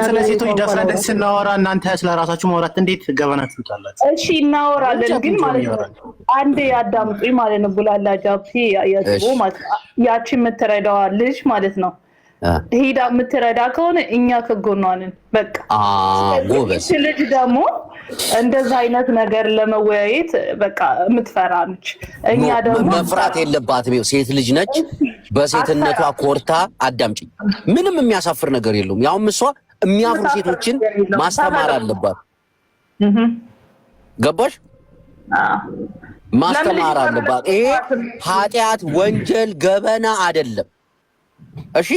ስለ ሴቶች ደፍረን ስናወራ እናንተ ስለ ራሳችሁ ማውራት እንዴት ገበና ትሉታላችሁ? እሺ እናወራለን፣ ግን ማለት ነው አንዴ ያዳምጡኝ ማለት ነው። ጉላላ ጃፒ ያጅቡ ማለት ያቺ የምትረዳዋ ልጅ ማለት ነው ሄዳ የምትረዳ ከሆነ እኛ ከጎኗ ነን። በቃ ጎበዝ ልጅ ደግሞ እንደዛ አይነት ነገር ለመወያየት በቃ የምትፈራ ነች። እኛ ደግሞ መፍራት የለባትም። ሴት ልጅ ነች። በሴትነቷ ኮርታ አዳምጪኝ። ምንም የሚያሳፍር ነገር የለውም። ያውም እሷ የሚያፍሩ ሴቶችን ማስተማር አለባት። ገባሽ? ማስተማር አለባት። ይሄ ኃጢአት፣ ወንጀል፣ ገበና አይደለም። እሺ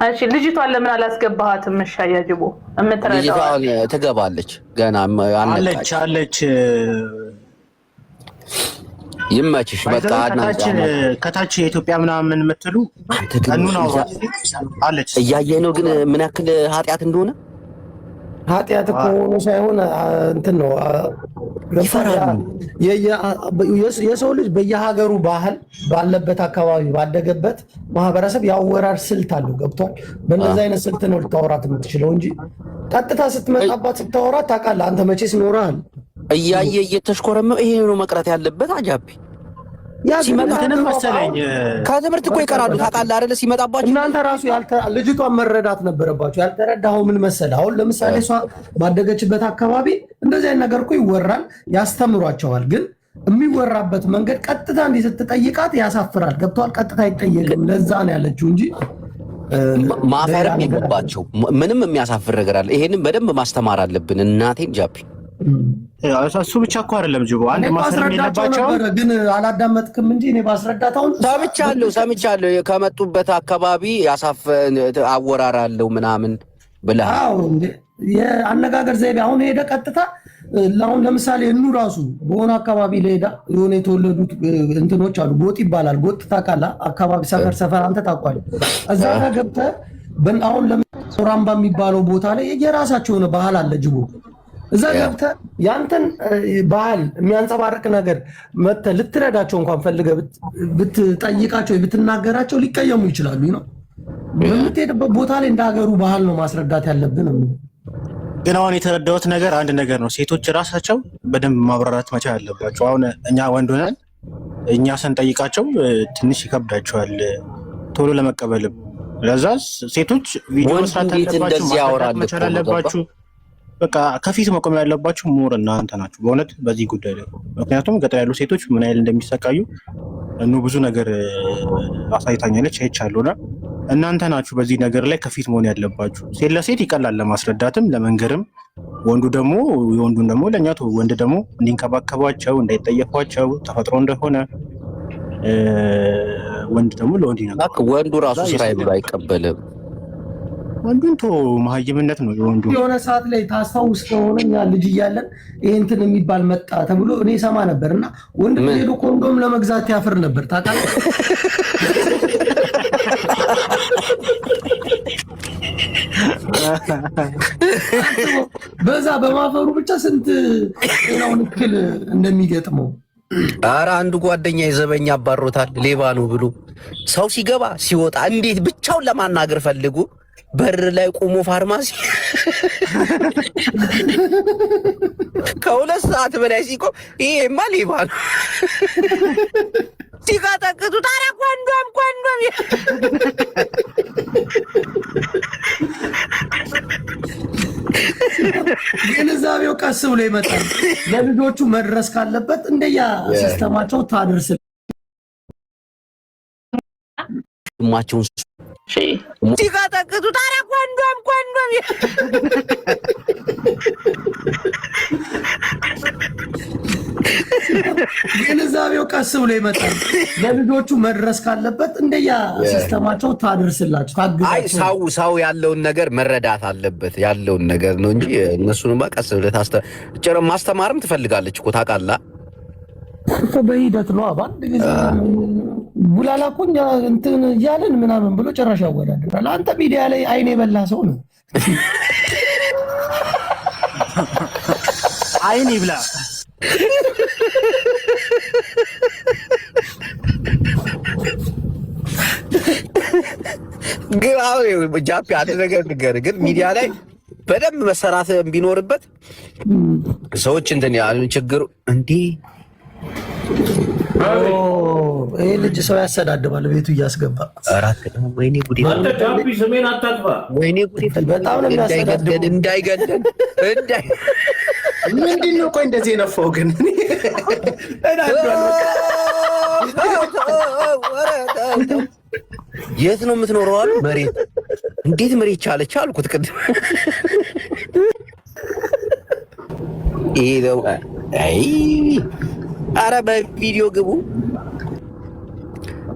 እሺ። ልጅቷን ለምን አላስገባሃትም? እሺ ያጅቡ የምትረዳው ልጅቷን ትገባለች። ገና አለች ይመችሽ። በቃ ከታች የኢትዮጵያ ምናምን የምትሉ ቀኑን አለች። እያየህ ነው ግን ምን ያክል ኃጢአት እንደሆነ ኃጢአት እኮ ሆኖ ሳይሆን እንትን ነው። የሰው ልጅ በየሀገሩ ባህል ባለበት አካባቢ ባደገበት ማህበረሰብ ያወራር ስልት አለው። ገብቷል። በእንደዚህ አይነት ስልት ነው ልታወራት የምትችለው እንጂ ቀጥታ ስትመጣባት ስታወራት ታውቃለህ። አንተ መቼስ ኖረሃል። እያየ እየተሽኮረመ ይሄ ነው መቅረት ያለበት። አጃቢ ሲመጣተንም መሰለኝ ከትምህርት እኮ ይቀራሉ። ታውቃለህ አይደለ? ሲመጣባችሁ እናንተ ራሱ ልጅቷን መረዳት ነበረባችሁ። ያልተረዳኸው ምን መሰለህ? አሁን ለምሳሌ እሷ ባደገችበት አካባቢ እንደዚህ አይነት ነገር እኮ ይወራል፣ ያስተምሯቸዋል። ግን የሚወራበት መንገድ ቀጥታ እንዲህ ስትጠይቃት ያሳፍራል። ገብተዋል። ቀጥታ አይጠየቅም። ለዛ ነው ያለችው እንጂ ማፈርም ይገባቸው። ምንም የሚያሳፍር ነገር አለ? ይሄንን በደንብ ማስተማር አለብን። እናቴን ጃፒ እሱ ብቻ እኮ አይደለም ጅቦ አንድ ማስረዳት የለባቸው። ግን አላዳመጥክም እንጂ እኔ ባስረዳታውን ሰምቻለሁ። ከመጡበት አካባቢ አወራራለሁ ምናምን ብለህ የአነጋገር ዘይቤ አሁን ሄደ ቀጥታ አሁን ለምሳሌ እኑ ራሱ በሆነ አካባቢ ለሄዳ የሆነ የተወለዱት እንትኖች አሉ። ጎጥ ይባላል። ጎጥ ታውቃለህ? አካባቢ ሰፈር አንተ ታውቃለህ? እዛ ጋር ገብተህ አሁን ለምሳሌ የሚባለው ቦታ ላይ የራሳቸው የሆነ ባህል አለ ጅቦ። እዛ ገብተህ ያንተን ባህል የሚያንጸባርቅ ነገር መተህ ልትረዳቸው እንኳን ፈልገህ ብትጠይቃቸው ብትናገራቸው ሊቀየሙ ይችላሉ ነው። በምትሄድበት ቦታ ላይ እንደ ሀገሩ ባህል ነው ማስረዳት ያለብን። ግን አሁን የተረዳሁት ነገር አንድ ነገር ነው። ሴቶች ራሳቸው በደንብ ማብራራት መቻል አለባቸው። አሁን እኛ ወንድ ሆነን እኛ ስንጠይቃቸው ትንሽ ይከብዳቸዋል ቶሎ ለመቀበልም። ለዛ ሴቶች ቪዲዮ መስራት አለባችሁ። በቃ ከፊት መቆም ያለባችሁ ሞር እናንተ ናችሁ በእውነት በዚህ ጉዳይ ላይ። ምክንያቱም ገጠር ያሉ ሴቶች ምን ያህል እንደሚሰቃዩ ብዙ ነገር አሳይታኛለች፣ አይቻለሁና እናንተ ናችሁ በዚህ ነገር ላይ ከፊት መሆን ያለባችሁ። ሴት ለሴት ይቀላል ለማስረዳትም ለመንገርም። የወንዱን ደግሞ ለእኛ ወንድ ደግሞ እንዲንከባከቧቸው እንዳይጠየፏቸው ተፈጥሮ እንደሆነ ወንድ ደግሞ ለወንድ ይነግረዋል። ወንዱ ራሱ ስራ ብሎ አይቀበልም። ወንዱን መሀይምነት ነው የወንዱ። የሆነ ሰዓት ላይ ታስታውስ ከሆነ እኛ ልጅ እያለን ይሄ እንትን የሚባል መጣ ተብሎ እኔ ሰማ ነበር እና ወንድ ሄዶ ኮንዶም ለመግዛት ያፍር ነበር ታውቃለህ? በዛ በማፈሩ ብቻ ስንት ጤናውን እክል እንደሚገጥመው። ኧረ አንዱ ጓደኛ የዘበኛ አባሮታል ሌባ ነው ብሎ ሰው ሲገባ ሲወጣ እንዴት ብቻውን ለማናገር ፈልጉ በር ላይ ቆሞ ፋርማሲ ከሁለት ሰዓት በላይ ሲቆም ይሄማ ሌባ ነው ሲቃጠቅጡ ታዲያ ኮንዶም ግንዛቤው ቀስ ብሎ ይመጣል። ለልጆቹ መድረስ ካለበት እንደያ ሲስተማቸው ታደርስ ማቸውን ሲቃጠቅጡ ታዲያ ኮንዶም ግንዛቤው ቀስ ብሎ ይመጣል። ለልጆቹ መድረስ ካለበት እንደያ ሲስተማቸው ታደርስላችሁ ታግዛችሁ። ሰው ያለውን ነገር መረዳት አለበት ያለውን ነገር ነው እንጂ እነሱንማ ቀስ ብለህ ማስተማርም ትፈልጋለች እኮ ታውቃለህ። በሂደት ነው በአንድ ጊዜ ቡላላ እኮ እኛ እንትን እያልን ምናምን ብሎ ጭራሽ ያወዳድራል። አንተ ሚዲያ ላይ አይን የበላ ሰው ነው። አይን ይብላ። ግን አሁን ጃፒ አንድ ነገር ንገርህ፣ ግን ሚዲያ ላይ በደንብ መሰራት ቢኖርበት ሰዎች እንትን ያሉ ችግሩ እንዲህ ይሄ ልጅ ሰው ያሰዳድባል ቤቱ እያስገባ። ወይኔ ጉዴ! ስሜን አታጥፋ። ወይኔ ጉዴ! በጣም ነው የሚያሰዳድበው። እንዳይገደን ምንድን ነው? ቆይ እንደዚህ የነፋው ግን የት ነው የምትኖረው አሉ። መሬት እንዴት መሬት ቻለች አልኩት ቅድም። ይሄ ነው አይ አረ በቪዲዮ ግቡ።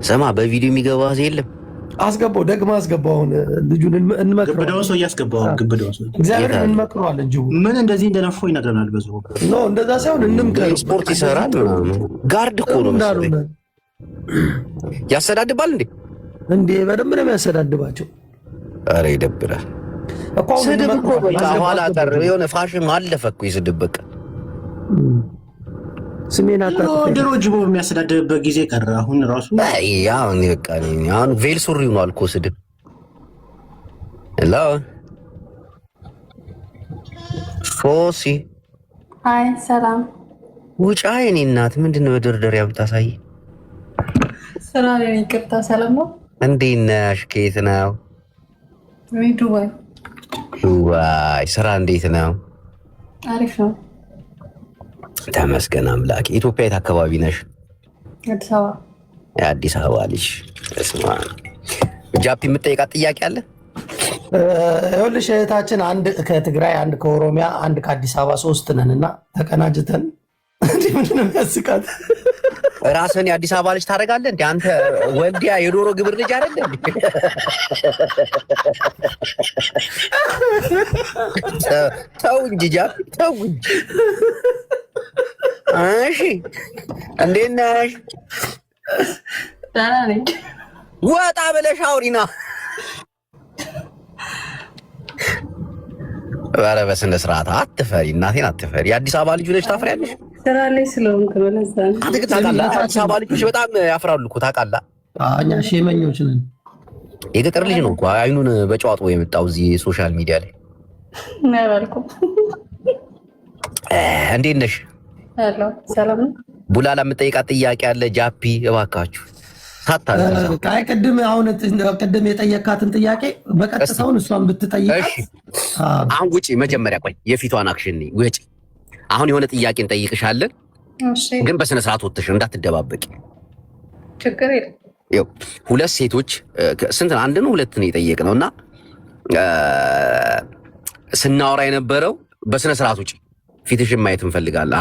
ሰማ በቪዲዮ የሚገባ የለም። አስገባው ደግማ አስገባው። አሁን ልጁን እንመክረው። ግብዳው ሰው እያስገባው ግብዳው ሰው እግዚአብሔር እንመክረዋለን። እንጂ ምን እንደዚህ እንደነፋው ይነግረናል። በዛው ኖ እንደዛ ሳይሆን እንምከረው። ስፖርት ይሰራል። ጋርድ እኮ ነው መሰለኝ። ያሰዳድባል እንዴ? እንዴ በደንብ ነው የሚያሰዳድባቸው። አረ ይደብራል። ስድብ እኮ በቃ ኋላ ቀር የሆነ ፋሽን አለፈ እኮ የስድብ በቃ ስሜን ድሮ ጅቦ የሚያስተዳድርበት ጊዜ ቀረ። አሁን ራሱ አሁን በቃ አሁን ቬል ሱሪ ሆኗል እኮ ስድብ። ሄሎ ሶሲ፣ አይ ሰላም። ውጫ የኔ እናት ምንድን ነው በደርደሪያ የምታሳይ? ስራ ላይ ይቅርታ። ሰላም ነው? እንዴት ነሽ? ከየት ነው? ዱባይ። ዱባይ ስራ እንዴት ነው? አሪፍ ነው ተመስገን አምላክ። ኢትዮጵያ የት አካባቢ ነሽ? አዲስ አበባ። የአዲስ አበባ ልጅ። እስማ ጃፒ የምጠይቃት ጥያቄ አለ? ይኸውልሽ እህታችን አንድ ከትግራይ፣ አንድ ከኦሮሚያ፣ አንድ ከአዲስ አበባ 3 ነን እና ተቀናጅተን እንዲህ ምንድን ነው የሚያስቃት? ራስን የአዲስ አበባ ልጅ ታደርጋለህ እንዴ አንተ? ወልዲያ የዶሮ ግብር ልጅ አይደለ እንዴ? ተው እንጂ ጃፒ ተው እንጂ። እሺ እንዴት ነሽ? ደህና ነኝ። ወጣ ብለሽ አውሪና። ኧረ በስነ ስርዓት አትፈሪ፣ እናቴን አትፈሪ። የአዲስ አበባ ልጅ ነሽ ታፍሪያለሽ? ስራ ላይ ስለሆንክ ነው ለዛ ነው። ታውቃለህ፣ አዲስ አበባ ልጆች በጣም ያፍራሉ እኮ ታውቃለህ። እኛ ሼመኞች ነን። የገጠር ልጅ ነው እኮ አይኑን በጨዋጥቦ የመጣው እዚህ ሶሻል ሚዲያ ላይ ነው ያልኩት። እንዴት ነሽ? ሄሎ ሰላም ነው። ቡላላ የምጠይቃት ጥያቄ አለ ጃፒ እባካችሁ። አይ ቅድም የጠየካትን ጥያቄ በቀጥታውን እሷን ብትጠይቃት። እሺ አሁን ውጪ መጀመሪያ ቆይ የፊቷን አክሽን ውጪ። አሁን የሆነ ጥያቄ እንጠይቅሻለን፣ ግን በስነ ስርዓት ወጥተሽ እንዳትደባበቂ። ችግር የለም። ይኸው ሁለት ሴቶች ስንት ነው? አንድ ነው ሁለት ነው የጠየቅነው እና ስናወራ የነበረው በስነ ስርዓት ውጪ። ፊትሽን ማየት እንፈልጋለን።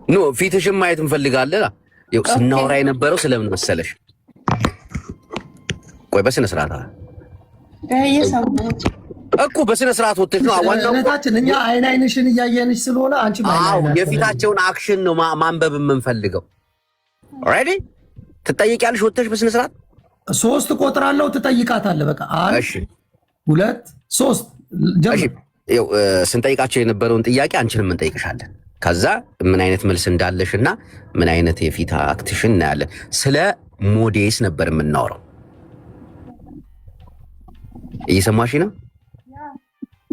ኖ ፊትሽን ማየት እንፈልጋለን። ይኸው ስናወራ የነበረው ስለምን መሰለሽ? ቆይ በስነ ስርዓት እኮ በስነ ስርዓት ወጥተሽ ነው ዋናታችን። እኛ አይንሽን እያየንሽ ስለሆነ አንቺ የፊታቸውን አክሽን ነው ማንበብ የምንፈልገው። ኦሬዲ ትጠይቂያለሽ ወጥተሽ በስነ ስርዓት 3 እቆጥራለሁ፣ ትጠይቃታለህ። በቃ 1 2 3 ጀምር። ይኸው ስንጠይቃቸው የነበረውን ጥያቄ አንቺንም እንጠይቅሻለን። ከዛ ምን አይነት መልስ እንዳለሽና ምን አይነት የፊት አክትሽን እናያለን። ስለ ሞዴስ ነበር የምናወራው። እየሰማሽ ነው?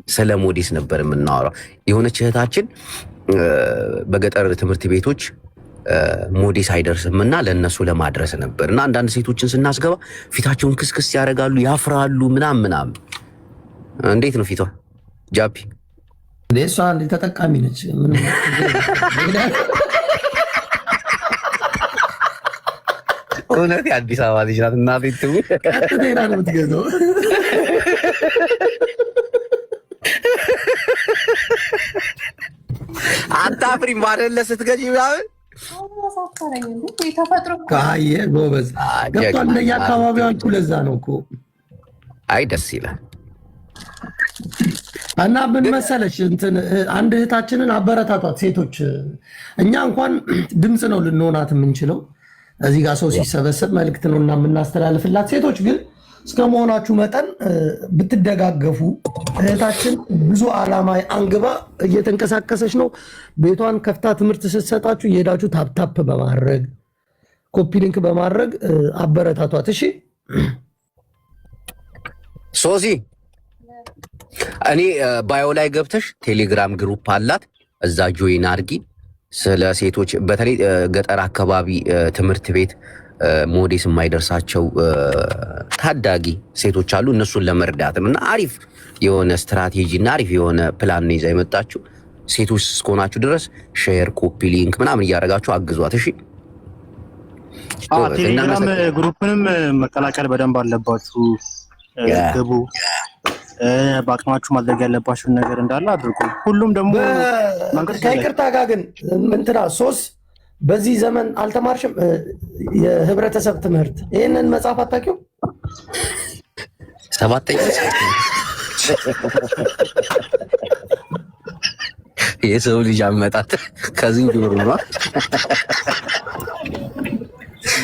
ስለ ሞዴስ ነበር የምናወራው። የሆነች እህታችን በገጠር ትምህርት ቤቶች ሞዴስ አይደርስምና ለነሱ ለማድረስ ነበር እና አንዳንድ ሴቶችን ስናስገባ ፊታቸውን ክስክስ ያደርጋሉ፣ ያፍራሉ ምናምን። እንዴት ነው ፊቷ ጃፒ? እሷ ተጠቃሚ ነች። እውነት የአዲስ አበባ ልጅ ናት። እናቴ ትሙት ቀጥታ ነው የምትገዛው። አታፍሪም አይደለ ስትገዢ ምናምን? ጎበዝ ገብቷል። እንደየ አካባቢያችሁ ለዛ ነው እኮ። አይ ደስ ይላል። እና ምን መሰለሽ አንድ እህታችንን አበረታቷት ሴቶች። እኛ እንኳን ድምፅ ነው ልንሆናት የምንችለው። እዚህ ጋር ሰው ሲሰበሰብ መልእክት ነው እና የምናስተላልፍላት። ሴቶች ግን እስከ መሆናችሁ መጠን ብትደጋገፉ። እህታችን ብዙ ዓላማ አንግባ እየተንቀሳቀሰች ነው። ቤቷን ከፍታ ትምህርት ስትሰጣችሁ እየሄዳችሁ ታፕታፕ በማድረግ ኮፒ ሊንክ በማድረግ አበረታቷት። እሺ ሶሲ፣ እኔ ባዮ ላይ ገብተሽ ቴሌግራም ግሩፕ አላት፣ እዛ ጆይን አድርጊ። ስለ ሴቶች በተለይ ገጠር አካባቢ ትምህርት ቤት ሞዴስ የማይደርሳቸው ታዳጊ ሴቶች አሉ። እነሱን ለመርዳት ነው እና አሪፍ የሆነ ስትራቴጂ እና አሪፍ የሆነ ፕላን ይዛ የመጣችሁ ሴቶች እስከሆናችሁ ድረስ ሼር፣ ኮፒ ሊንክ ምናምን እያደረጋችሁ አግዟት። እሺ ቴሌግራም ግሩፕንም መቀላቀል በደንብ አለባችሁ። ግቡ። በአቅማችሁ ማድረግ ያለባችሁን ነገር እንዳለ አድርጉ። ሁሉም ደግሞ ከይቅርታ ጋር ግን እንትና ሶስ በዚህ ዘመን አልተማርሽም? የህብረተሰብ ትምህርት ይህንን መጽሐፍ አታውቂው? 7ኛ የሰው ልጅ አመጣጥ ከዝንጀሮ ነው።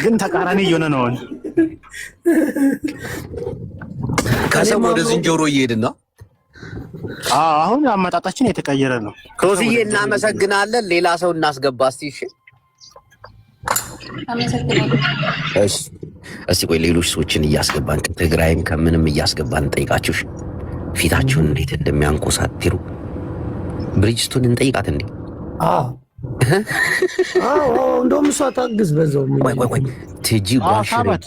ግን ተቃራኒ እየሆነ ነው። ከሰው ወደ ዝንጀሮ እየሄድን ነው። አሁን አመጣጣችን የተቀየረ ነው። ሮዝዬ እናመሰግናለን። ሌላ ሰው እናስገባ እስቲ። እሺ እሺ፣ እስቲ ቆይ ሌሎች ሰዎችን እያስገባን ከትግራይም ከምንም እያስገባን እንጠይቃችሁ። ፊታችሁን እንዴት እንደሚያንኮሳትሩ ብሪጅስቶን እንጠይቃት እንዴ? እንደውም እሷ ታግዝ በዛው። ቆይ ቲጂ ጓልሽራት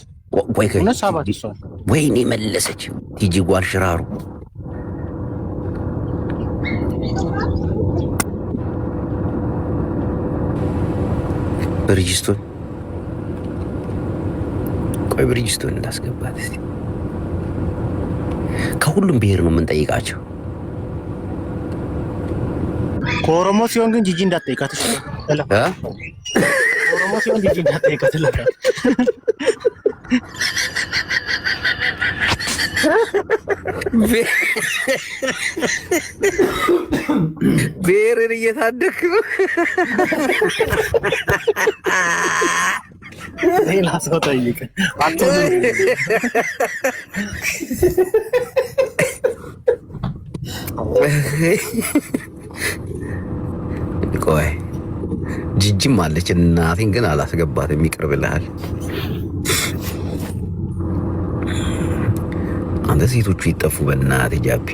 ወይኔ መለሰች። ቲጂ ጓልሽራሩ ብሪጅስቶን ቆይ ብሪጅስቶን እንዳስገባት እስቲ። ከሁሉም ብሔር ነው የምንጠይቃቸው። ከኦሮሞ ሲሆን ግን ጂጂ እንዳትጠይቃት እሺ። ኦሮሞ ሲሆን ጂጂ እንዳትጠይቃት እላለሁ። ብሔርን እየታደክ ነው። ሌላ ሰው ጠይቅ። ቆይ ጂጂም አለች። እናቴን ግን አላስገባትም። ይቅርብልሃል። አንተ ሴቶቹ ይጠፉ በእናትህ ጃቢ